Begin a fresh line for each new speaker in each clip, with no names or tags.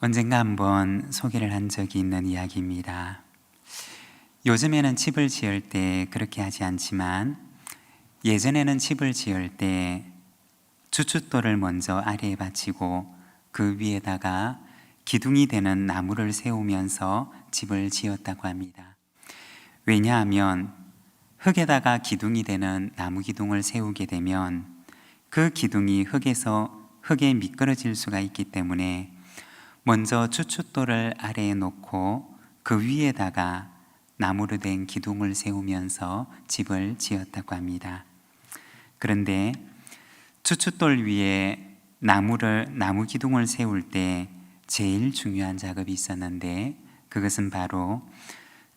언젠가 한번 소개를 한 적이 있는 이야기입니다. 요즘에는 집을 지을 때 그렇게 하지 않지만 예전에는 집을 지을 때 주춧돌을 먼저 아래에 받치고 그 위에다가 기둥이 되는 나무를 세우면서 집을 지었다고 합니다. 왜냐하면 흙에다가 기둥이 되는 나무 기둥을 세우게 되면 그 기둥이 흙에 미끄러질 수가 있기 때문에 먼저 주춧돌을 아래에 놓고 그 위에다가 나무로 된 기둥을 세우면서 집을 지었다고 합니다. 그런데 주춧돌 위에 나무 기둥을 세울 때 제일 중요한 작업이 있었는데 그것은 바로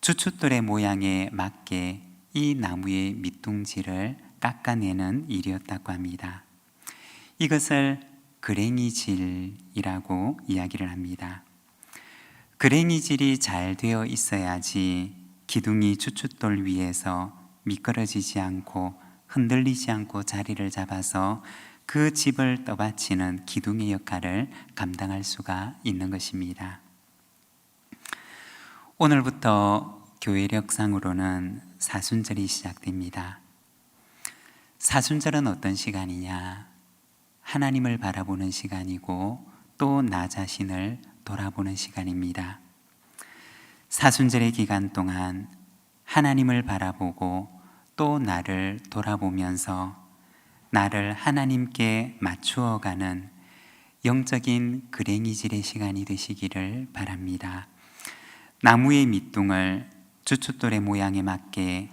주춧돌의 모양에 맞게 이 나무의 밑둥지를 깎아내는 일이었다고 합니다. 이것을 그랭이질이라고 이야기를 합니다. 그랭이질이 잘 되어 있어야지 기둥이 주춧돌 위에서 미끄러지지 않고 흔들리지 않고 자리를 잡아서 그 집을 떠받치는 기둥의 역할을 감당할 수가 있는 것입니다. 오늘부터 교회력상으로는 사순절이 시작됩니다. 사순절은 어떤 시간이냐? 하나님을 바라보는 시간이고 또 나 자신을 돌아보는 시간입니다. 사순절의 기간 동안 하나님을 바라보고 또 나를 돌아보면서 나를 하나님께 맞추어가는 영적인 그랭이질의 시간이 되시기를 바랍니다. 나무의 밑둥을 주춧돌의 모양에 맞게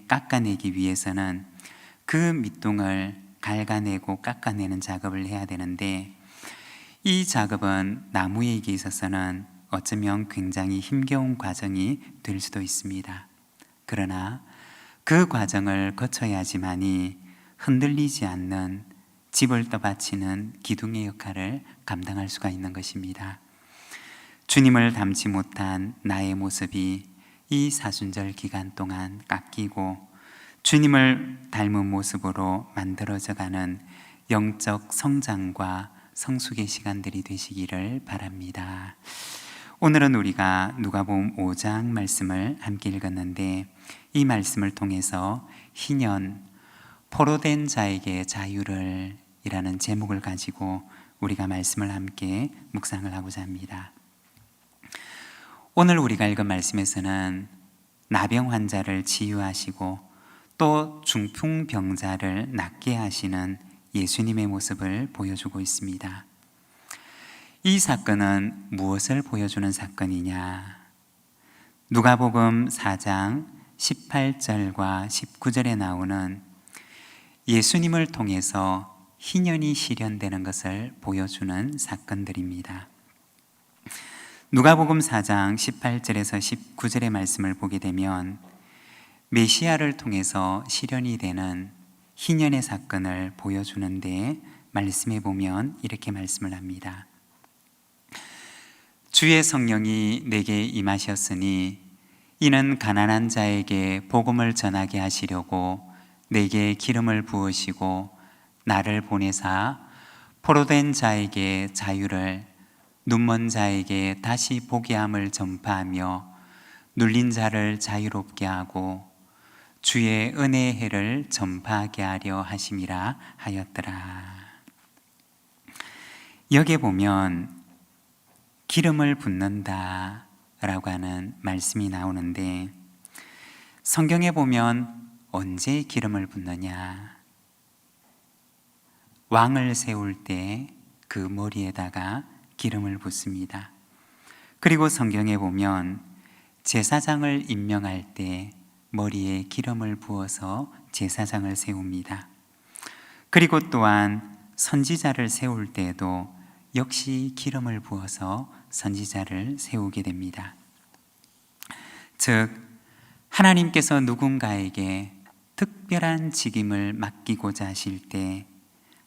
깎아내기 위해서는 그 밑둥을 갈가내고 깎아내는 작업을 해야 되는데 이 작업은 나무에게 있어서는 어쩌면 굉장히 힘겨운 과정이 될 수도 있습니다. 그러나 그 과정을 거쳐야지만이 흔들리지 않는 집을 떠받치는 기둥의 역할을 감당할 수가 있는 것입니다. 주님을 닮지 못한 나의 모습이 이 사순절 기간 동안 깎이고 주님을 닮은 모습으로 만들어져가는 영적 성장과 성숙의 시간들이 되시기를 바랍니다. 오늘은 우리가 누가복음 5장 말씀을 함께 읽었는데 이 말씀을 통해서 희년 포로된 자에게 자유를 이라는 제목을 가지고 우리가 말씀을 함께 묵상을 하고자 합니다. 오늘 우리가 읽은 말씀에서는 나병 환자를 치유하시고 또 중풍병자를 낫게 하시는 예수님의 모습을 보여주고 있습니다. 이 사건은 무엇을 보여주는 사건이냐? 누가복음 4장 18절과 19절에 나오는 예수님을 통해서 희년이 실현되는 것을 보여주는 사건들입니다. 누가복음 4장 18절에서 19절의 말씀을 보게 되면 메시아를 통해서 실현이 되는 희년의 사건을 보여주는데 말씀해 보면 이렇게 말씀을 합니다. 주의 성령이 내게 임하셨으니 이는 가난한 자에게 복음을 전하게 하시려고 내게 기름을 부으시고 나를 보내사 포로된 자에게 자유를 눈먼 자에게 다시 보게 함을 전파하며 눌린 자를 자유롭게 하고 주의 은혜의 해를 전파하게 하려 하심이라 하였더라. 여기에 보면 기름을 붓는다 라고 하는 말씀이 나오는데 성경에 보면 언제 기름을 붓느냐? 왕을 세울 때 그 머리에다가 기름을 붓습니다. 그리고 성경에 보면 제사장을 임명할 때 머리에 기름을 부어서 제사장을 세웁니다. 그리고 또한 선지자를 세울 때에도 역시 기름을 부어서 선지자를 세우게 됩니다. 즉 하나님께서 누군가에게 특별한 직임을 맡기고자 하실 때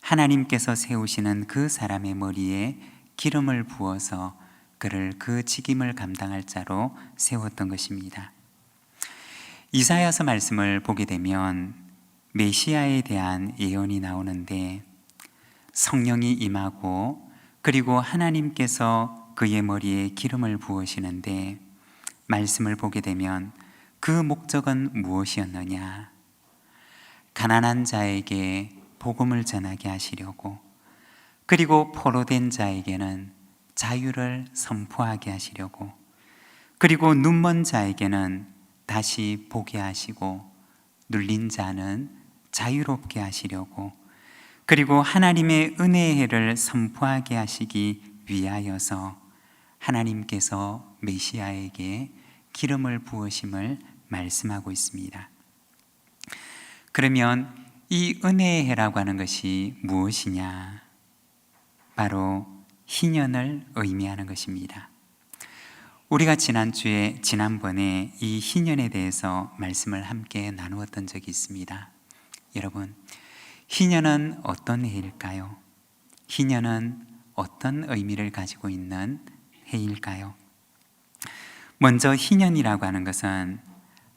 하나님께서 세우시는 그 사람의 머리에 기름을 부어서 그를 그 직임을 감당할 자로 세웠던 것입니다. 이사야서 말씀을 보게 되면 메시아에 대한 예언이 나오는데 성령이 임하고 그리고 하나님께서 그의 머리에 기름을 부으시는데 말씀을 보게 되면 그 목적은 무엇이었느냐? 가난한 자에게 복음을 전하게 하시려고, 그리고 포로된 자에게는 자유를 선포하게 하시려고, 그리고 눈먼 자에게는 다시 보게 하시고, 눌린 자는 자유롭게 하시려고, 그리고 하나님의 은혜의 해를 선포하게 하시기 위하여서 하나님께서 메시아에게 기름을 부으심을 말씀하고 있습니다. 그러면 이 은혜의 해라고 하는 것이 무엇이냐? 바로 희년을 의미하는 것입니다. 우리가 지난번에 이 희년에 대해서 말씀을 함께 나누었던 적이 있습니다. 여러분, 희년은 어떤 해일까요? 희년은 어떤 의미를 가지고 있는 해일까요? 먼저 희년이라고 하는 것은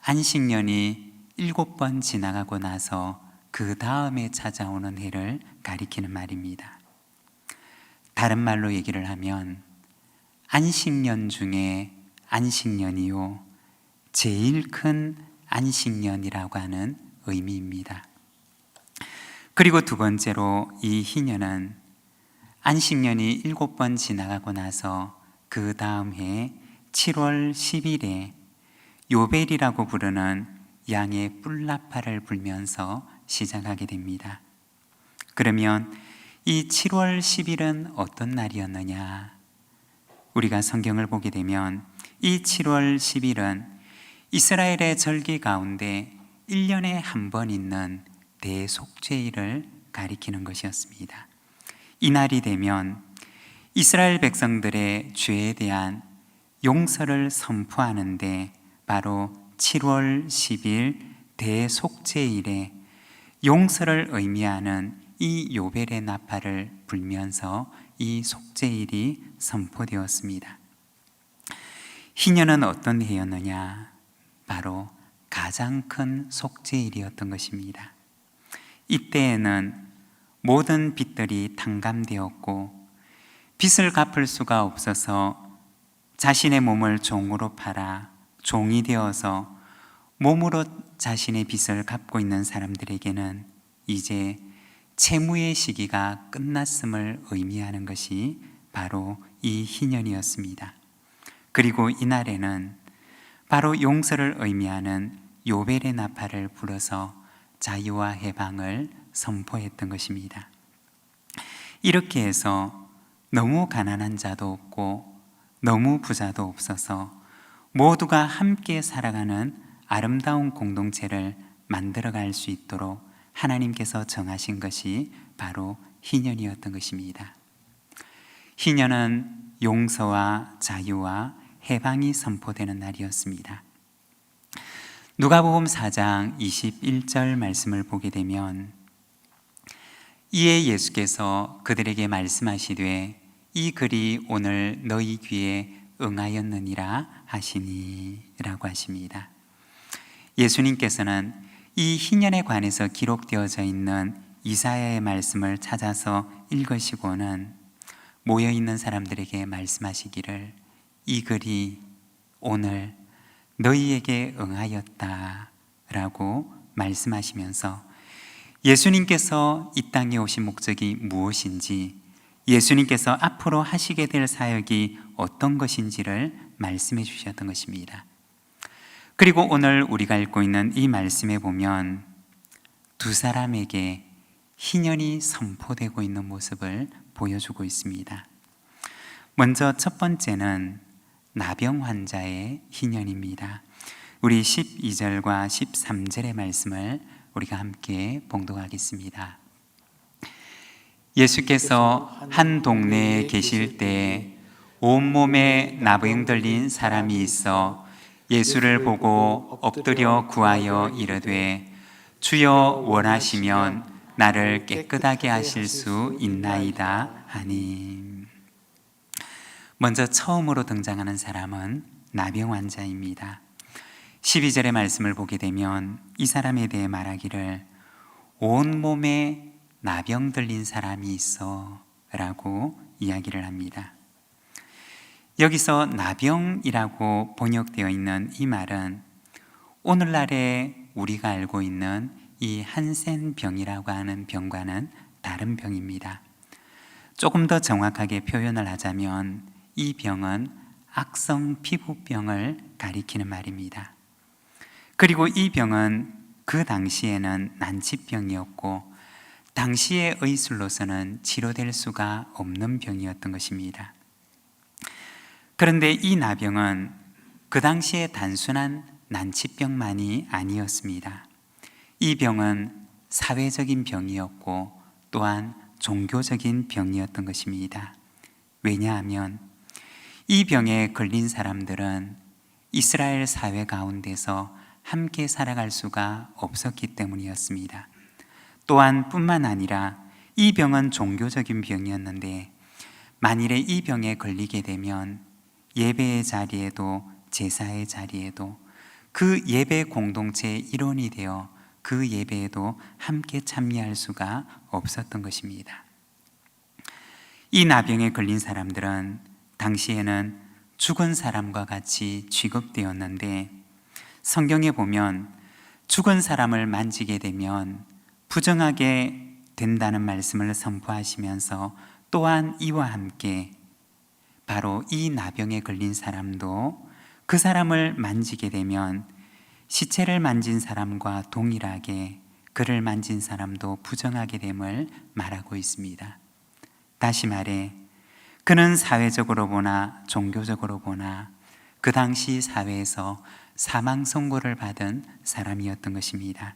안식년이 7번 지나가고 나서 그 다음에 찾아오는 해를 가리키는 말입니다. 다른 말로 얘기를 하면 안식년 중에 안식년이요 제일 큰 안식년이라고 하는 의미입니다. 그리고 두 번째로 이 희년은 안식년이 7번 지나가고 나서 그 다음 해 7월 10일에 요벨이라고 부르는 양의 뿔나팔을 불면서 시작하게 됩니다. 그러면 이 7월 10일은 어떤 날이었느냐? 우리가 성경을 보게 되면 이 7월 10일은 이스라엘의 절기 가운데 1년에 한 번 있는 대속죄일을 가리키는 것이었습니다. 이 날이 되면 이스라엘 백성들의 죄에 대한 용서를 선포하는데 바로 7월 10일 대속죄일에 용서를 의미하는 이 요벨의 나팔을 불면서 이 속죄일이 선포되었습니다. 희년은 어떤 해였느냐? 바로 가장 큰 속죄일이었던 것입니다. 이때에는 모든 빚들이 탕감되었고 빚을 갚을 수가 없어서 자신의 몸을 종으로 팔아 종이 되어서 몸으로 자신의 빚을 갚고 있는 사람들에게는 이제 채무의 시기가 끝났음을 의미하는 것이 바로 이 희년이었습니다. 그리고 이날에는 바로 용서를 의미하는 요벨의 나팔을 불어서 자유와 해방을 선포했던 것입니다. 이렇게 해서 너무 가난한 자도 없고 너무 부자도 없어서 모두가 함께 살아가는 아름다운 공동체를 만들어갈 수 있도록 하나님께서 정하신 것이 바로 희년이었던 것입니다. 희년은 용서와 자유와 해방이 선포되는 날이었습니다. 누가복음 4장 21절 말씀을 보게 되면 이에 예수께서 그들에게 말씀하시되 이 글이 오늘 너희 귀에 응하였느니라 하시니 라고 하십니다. 예수님께서는 이 희년에 관해서 기록되어져 있는 이사야의 말씀을 찾아서 읽으시고는 모여있는 사람들에게 말씀하시기를 이 글이 오늘 너희에게 응하였다 라고 말씀하시면서 예수님께서 이 땅에 오신 목적이 무엇인지, 예수님께서 앞으로 하시게 될 사역이 어떤 것인지를 말씀해 주셨던 것입니다. 그리고 오늘 우리가 읽고 있는 이 말씀에 보면 두 사람에게 희년이 선포되고 있는 모습을 보여주고 있습니다. 먼저 첫 번째는 나병 환자의 희년입니다. 우리 12절과 13절의 말씀을 우리가 함께 봉독하겠습니다. 예수께서 한 동네에 계실 때 온몸에 나병 들린 사람이 있어 예수를 보고 엎드려 구하여 이르되 주여 원하시면 나를 깨끗하게 하실 수 있나이다 하니. 먼저 처음으로 등장하는 사람은 나병 환자입니다. 12절의 말씀을 보게 되면 이 사람에 대해 말하기를 온몸에 나병 들린 사람이 있어 라고 이야기를 합니다. 여기서 나병이라고 번역되어 있는 이 말은 오늘날에 우리가 알고 있는 이 한센병이라고 하는 병과는 다른 병입니다. 조금 더 정확하게 표현을 하자면 이 병은 악성 피부병을 가리키는 말입니다. 그리고 이 병은 그 당시에는 난치병이었고 당시의 의술로서는 치료될 수가 없는 병이었던 것입니다. 그런데 이 나병은 그 당시에 단순한 난치병만이 아니었습니다. 이 병은 사회적인 병이었고 또한 종교적인 병이었던 것입니다. 왜냐하면 이 병에 걸린 사람들은 이스라엘 사회 가운데서 함께 살아갈 수가 없었기 때문이었습니다. 또한 뿐만 아니라 이 병은 종교적인 병이었는데 만일에 이 병에 걸리게 되면 예배의 자리에도 제사의 자리에도 그 예배 공동체의 일원이 되어 그 예배에도 함께 참여할 수가 없었던 것입니다. 이 나병에 걸린 사람들은 당시에는 죽은 사람과 같이 취급되었는데 성경에 보면 죽은 사람을 만지게 되면 부정하게 된다는 말씀을 선포하시면서 또한 이와 함께 바로 이 나병에 걸린 사람도 그 사람을 만지게 되면 시체를 만진 사람과 동일하게 그를 만진 사람도 부정하게 됨을 말하고 있습니다. 다시 말해 그는 사회적으로 보나 종교적으로 보나 그 당시 사회에서 사망 선고를 받은 사람이었던 것입니다.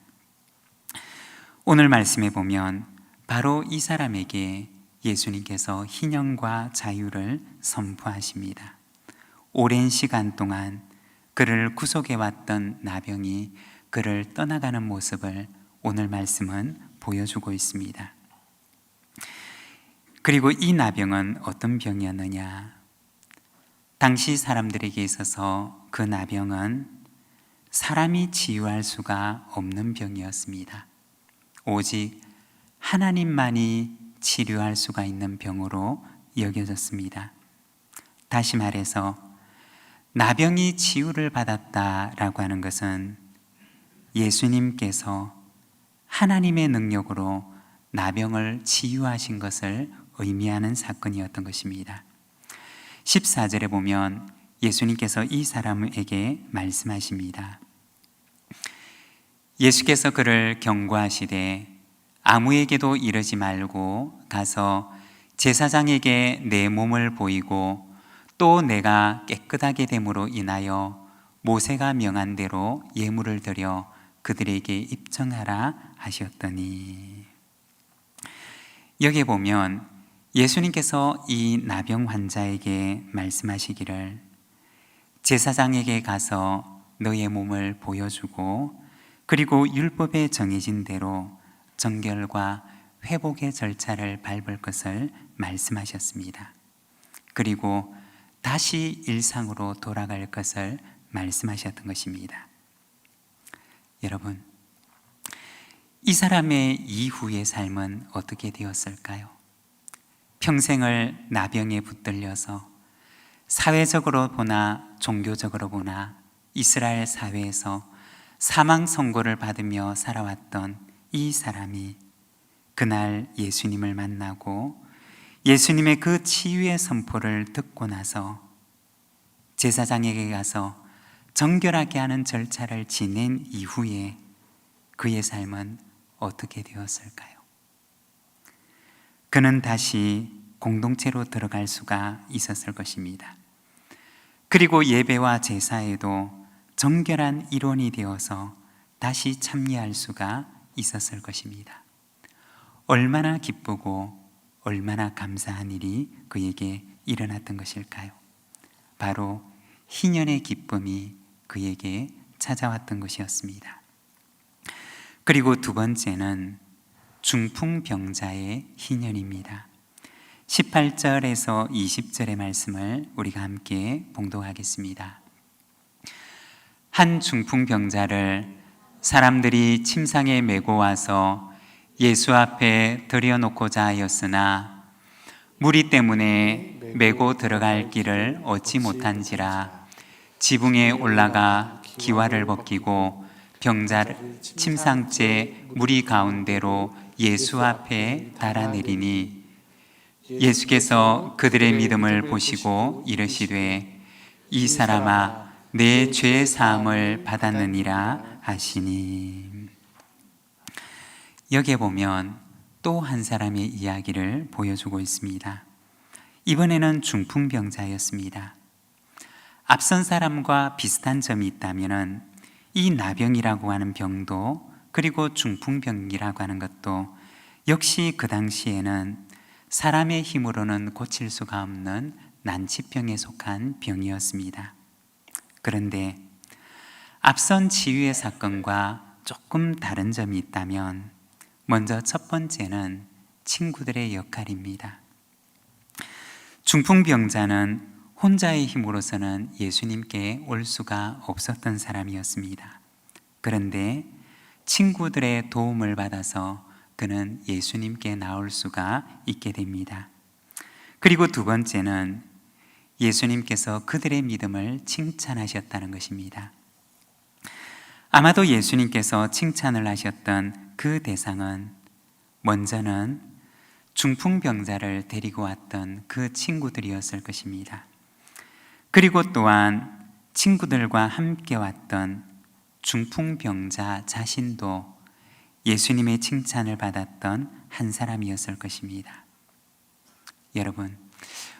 오늘 말씀에 보면 바로 이 사람에게 예수님께서 희년과 자유를 선포하십니다. 오랜 시간 동안 그를 구속해왔던 나병이 그를 떠나가는 모습을 오늘 말씀은 보여주고 있습니다. 그리고 이 나병은 어떤 병이었느냐? 당시 사람들에게 있어서 그 나병은 사람이 치유할 수가 없는 병이었습니다. 오직 하나님만이 치료할 수가 있는 병으로 여겨졌습니다. 다시 말해서 나병이 치유를 받았다라고 하는 것은 예수님께서 하나님의 능력으로 나병을 치유하신 것을 의미하는 사건이었던 것입니다. 14절에 보면 예수님께서 이 사람에게 말씀하십니다. 예수께서 그를 경고하시되 아무에게도 이르지 말고 가서 제사장에게 내 몸을 보이고 또 내가 깨끗하게 됨으로 인하여 모세가 명한 대로 예물을 드려 그들에게 입증하라 하셨더니, 여기에 보면 예수님께서 이 나병 환자에게 말씀하시기를 제사장에게 가서 너의 몸을 보여주고 그리고 율법에 정해진 대로 정결과 회복의 절차를 밟을 것을 말씀하셨습니다. 그리고 다시 일상으로 돌아갈 것을 말씀하셨던 것입니다. 여러분, 이 사람의 이후의 삶은 어떻게 되었을까요? 평생을 나병에 붙들려서 사회적으로 보나 종교적으로 보나 이스라엘 사회에서 사망 선고를 받으며 살아왔던 이 사람이 그날 예수님을 만나고 예수님의 그 치유의 선포를 듣고 나서 제사장에게 가서 정결하게 하는 절차를 지낸 이후에 그의 삶은 어떻게 되었을까요? 그는 다시 공동체로 들어갈 수가 있었을 것입니다. 그리고 예배와 제사에도 정결한 일원이 되어서 다시 참여할 수가 있었을 것입니다. 얼마나 기쁘고 얼마나 감사한 일이 그에게 일어났던 것일까요? 바로 희년의 기쁨이 그에게 찾아왔던 것이었습니다. 그리고 두 번째는 중풍병자의 희년입니다. 18절에서 20절의 말씀을 우리가 함께 봉독하겠습니다. 한 중풍병자를 사람들이 침상에 메고 와서 예수 앞에 들여놓고자 하였으나 무리 때문에 메고 들어갈 길을 얻지 못한지라. 지붕에 올라가 기와를 벗기고 병자를 침상째 무리 가운데로 예수 앞에 달아내리니, 예수께서 그들의 믿음을 보시고 이르시되 이 사람아 내 죄 사함을 받았느니라 하시니. 여기에 보면 또 한 사람의 이야기를 보여주고 있습니다. 이번에는 중풍병자였습니다. 앞선 사람과 비슷한 점이 있다면 이 나병이라고 하는 병도, 그리고 중풍병이라고 하는 것도 역시 그 당시에는 사람의 힘으로는 고칠 수가 없는 난치병에 속한 병이었습니다. 그런데 앞선 치유의 사건과 조금 다른 점이 있다면, 먼저 첫 번째는 친구들의 역할입니다. 중풍병자는 혼자의 힘으로서는 예수님께 올 수가 없었던 사람이었습니다. 그런데 친구들의 도움을 받아서 그는 예수님께 나올 수가 있게 됩니다. 그리고 두 번째는 예수님께서 그들의 믿음을 칭찬하셨다는 것입니다. 아마도 예수님께서 칭찬을 하셨던 그 대상은 먼저는 중풍병자를 데리고 왔던 그 친구들이었을 것입니다. 그리고 또한 친구들과 함께 왔던 중풍병자 자신도 예수님의 칭찬을 받았던 한 사람이었을 것입니다. 여러분,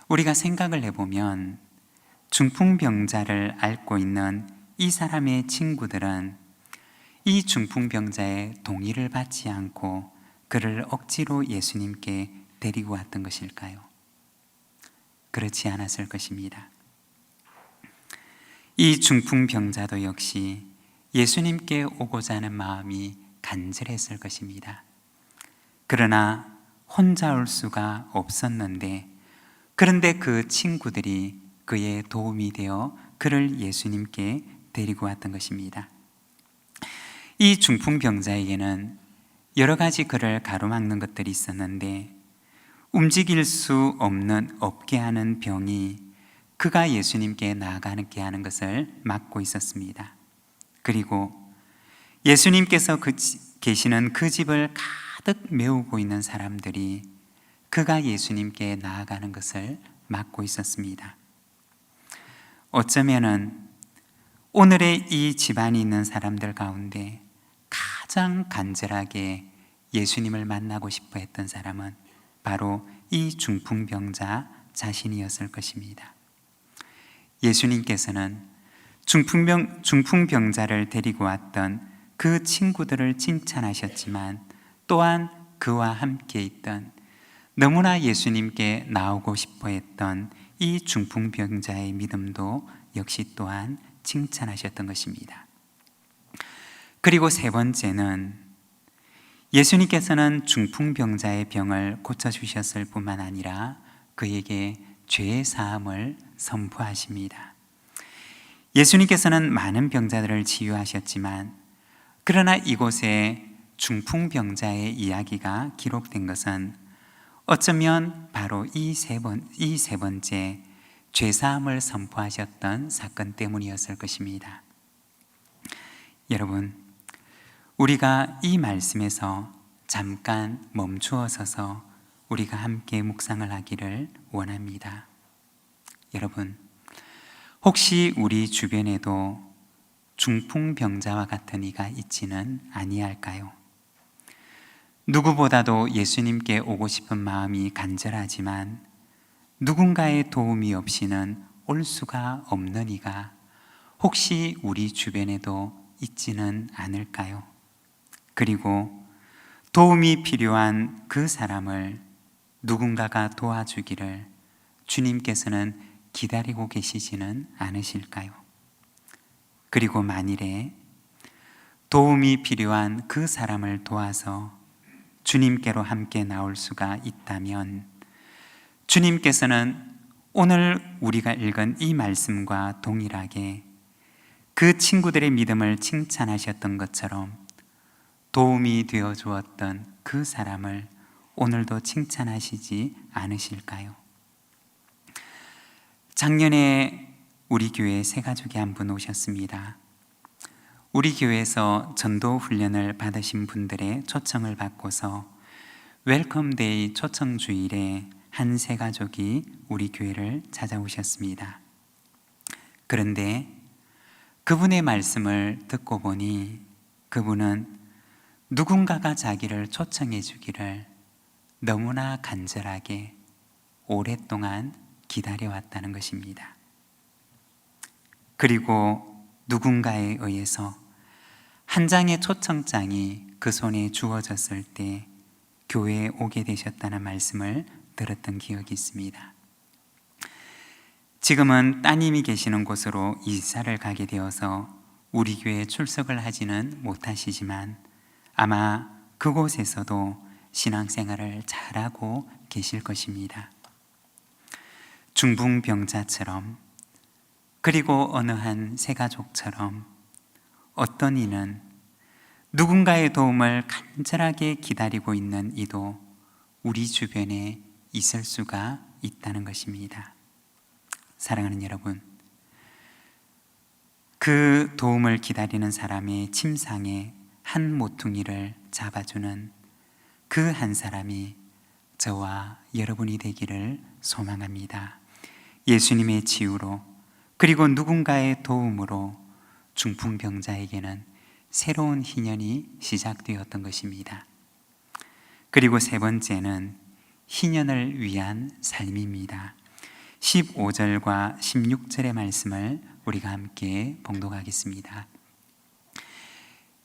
우리가 생각을 해보면 중풍병자를 앓고 있는 이 사람의 친구들은 이 중풍병자의 동의를 받지 않고 그를 억지로 예수님께 데리고 왔던 것일까요? 그렇지 않았을 것입니다. 이 중풍병자도 역시 예수님께 오고자 하는 마음이 간절했을 것입니다. 그러나 혼자 올 수가 없었는데, 그런데 그 친구들이 그의 도움이 되어 그를 예수님께 데리고 왔던 것입니다. 이 중풍병자에게는 여러 가지 그를 가로막는 것들이 있었는데, 움직일 수 없게 하는 병이 그가 예수님께 나아가게 하는 것을 막고 있었습니다. 그리고 예수님께서 계시는 그 집을 가득 메우고 있는 사람들이 그가 예수님께 나아가는 것을 막고 있었습니다. 어쩌면은 오늘의 이 집안이 있는 사람들 가운데 가장 간절하게 예수님을 만나고 싶어 했던 사람은 바로 이 중풍병자 자신이었을 것입니다. 예수님께서는 중풍병자를 데리고 왔던 그 친구들을 칭찬하셨지만, 또한 그와 함께 있던, 너무나 예수님께 나오고 싶어 했던 이 중풍병자의 믿음도 역시 또한 칭찬하셨던 것입니다. 그리고 세 번째는 예수님께서는 중풍병자의 병을 고쳐주셨을 뿐만 아니라 그에게 죄의 사함을 선포하십니다. 예수님께서는 많은 병자들을 치유하셨지만, 그러나 이곳에 중풍병자의 이야기가 기록된 것은 어쩌면 바로 이 세 번째 죄사함을 선포하셨던 사건 때문이었을 것입니다. 여러분, 우리가 이 말씀에서 잠깐 멈추어 서서 우리가 함께 묵상을 하기를 원합니다. 여러분, 혹시 우리 주변에도 중풍병자와 같은 이가 있지는 아니할까요? 누구보다도 예수님께 오고 싶은 마음이 간절하지만 누군가의 도움이 없이는 올 수가 없는 이가 혹시 우리 주변에도 있지는 않을까요? 그리고 도움이 필요한 그 사람을 누군가가 도와주기를 주님께서는 기다리고 계시지는 않으실까요? 그리고 만일에 도움이 필요한 그 사람을 도와서 주님께로 함께 나올 수가 있다면, 주님께서는 오늘 우리가 읽은 이 말씀과 동일하게 그 친구들의 믿음을 칭찬하셨던 것처럼 도움이 되어 주었던 그 사람을 오늘도 칭찬하시지 않으실까요? 작년에 우리 교회에 새 가족이 한 분 오셨습니다. 우리 교회에서 전도 훈련을 받으신 분들의 초청을 받고서 웰컴데이 초청 주일에 한 새 가족이 우리 교회를 찾아오셨습니다. 그런데 그분의 말씀을 듣고 보니 그분은 누군가가 자기를 초청해 주기를 너무나 간절하게 오랫동안 기다려왔다는 것입니다. 그리고 누군가에 의해서 한 장의 초청장이 그 손에 주어졌을 때 교회에 오게 되셨다는 말씀을 들었던 기억이 있습니다. 지금은 따님이 계시는 곳으로 이사를 가게 되어서 우리 교회에 출석을 하지는 못하시지만 아마 그곳에서도 신앙생활을 잘하고 계실 것입니다. 중풍병자처럼, 그리고 어느 한 새가족처럼 어떤 이는 누군가의 도움을 간절하게 기다리고 있는 이도 우리 주변에 있을 수가 있다는 것입니다. 사랑하는 여러분, 그 도움을 기다리는 사람의 침상에 한 모퉁이를 잡아주는 그 한 사람이 저와 여러분이 되기를 소망합니다. 예수님의 치유로, 그리고 누군가의 도움으로 중풍병자에게는 새로운 희년이 시작되었던 것입니다. 그리고 세 번째는 희년을 위한 삶입니다. 15절과 16절의 말씀을 우리가 함께 봉독하겠습니다.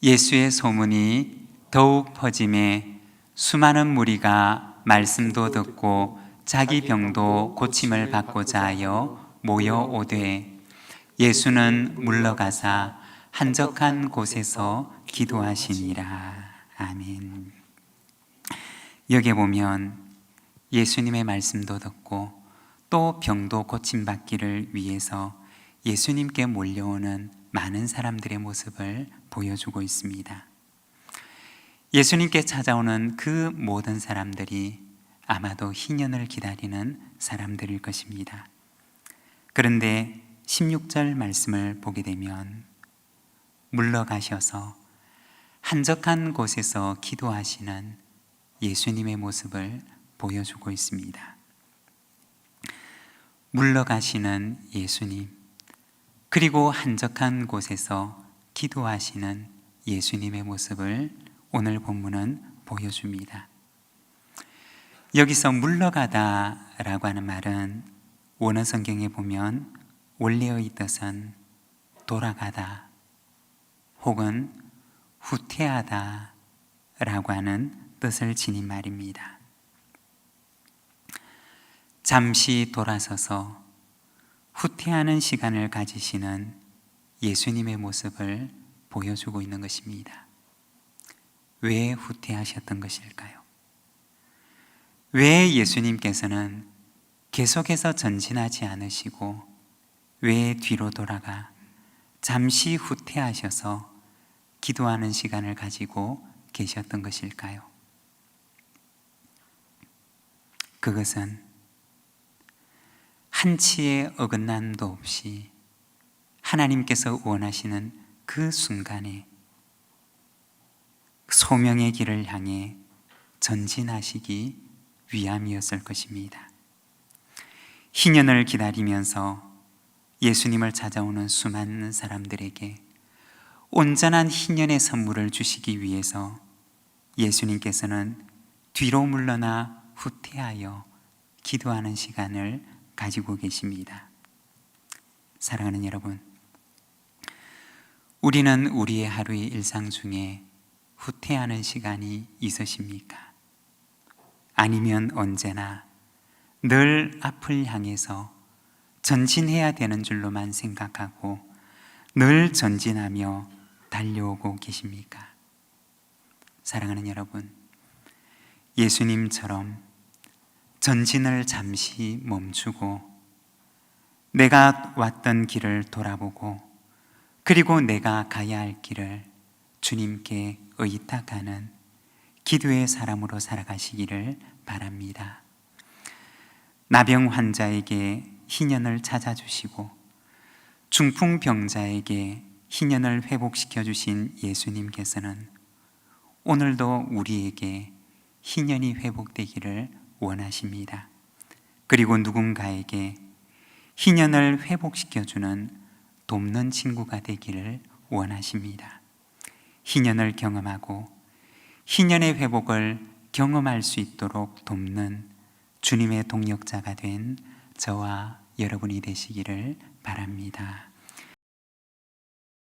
예수의 소문이 더욱 퍼짐에 수많은 무리가 말씀도 듣고 자기 병도 고침을 받고자 하여 모여오되 예수는 물러가사 한적한 곳에서 기도하시니라. 아멘. 여기에 보면 예수님의 말씀도 듣고 또 병도 고침받기를 위해서 예수님께 몰려오는 많은 사람들의 모습을 보여주고 있습니다. 예수님께 찾아오는 그 모든 사람들이 아마도 희년을 기다리는 사람들일 것입니다. 그런데 16절 말씀을 보게 되면 물러가셔서 한적한 곳에서 기도하시는 예수님의 모습을 보여주고 있습니다. 물러가시는 예수님, 그리고 한적한 곳에서 기도하시는 예수님의 모습을 오늘 본문은 보여줍니다. 여기서 물러가다라고 하는 말은 원어 성경에 보면 원래의 뜻은 돌아가다 혹은 후퇴하다 라고 하는 뜻을 지닌 말입니다. 잠시 돌아서서 후퇴하는 시간을 가지시는 예수님의 모습을 보여주고 있는 것입니다. 왜 후퇴하셨던 것일까요? 왜 예수님께서는 계속해서 전진하지 않으시고 왜 뒤로 돌아가 잠시 후퇴하셔서 기도하는 시간을 가지고 계셨던 것일까요? 그것은 한치의 어긋남도 없이 하나님께서 원하시는 그 순간에 소명의 길을 향해 전진하시기 위함이었을 것입니다. 희년을 기다리면서 예수님을 찾아오는 수많은 사람들에게 온전한 희년의 선물을 주시기 위해서 예수님께서는 뒤로 물러나 후퇴하여 기도하는 시간을 가지고 계십니다. 사랑하는 여러분, 우리는 우리의 하루의 일상 중에 후퇴하는 시간이 있으십니까? 아니면 언제나 늘 앞을 향해서 전진해야 되는 줄로만 생각하고 늘 전진하며 달려오고 계십니까? 사랑하는 여러분, 예수님처럼 전진을 잠시 멈추고 내가 왔던 길을 돌아보고 그리고 내가 가야 할 길을 주님께 의탁하는 기도의 사람으로 살아가시기를 바랍니다. 나병 환자에게 희년을 찾아주시고 중풍병자에게 희년을 회복시켜 주신 예수님께서는 오늘도 우리에게 희년이 회복되기를 원하십니다. 그리고 누군가에게 희년을 회복시켜주는 돕는 친구가 되기를 원하십니다. 희년을 경험하고 희년의 회복을 경험할 수 있도록 돕는 주님의 동력자가 된 저와 여러분이 되시기를 바랍니다.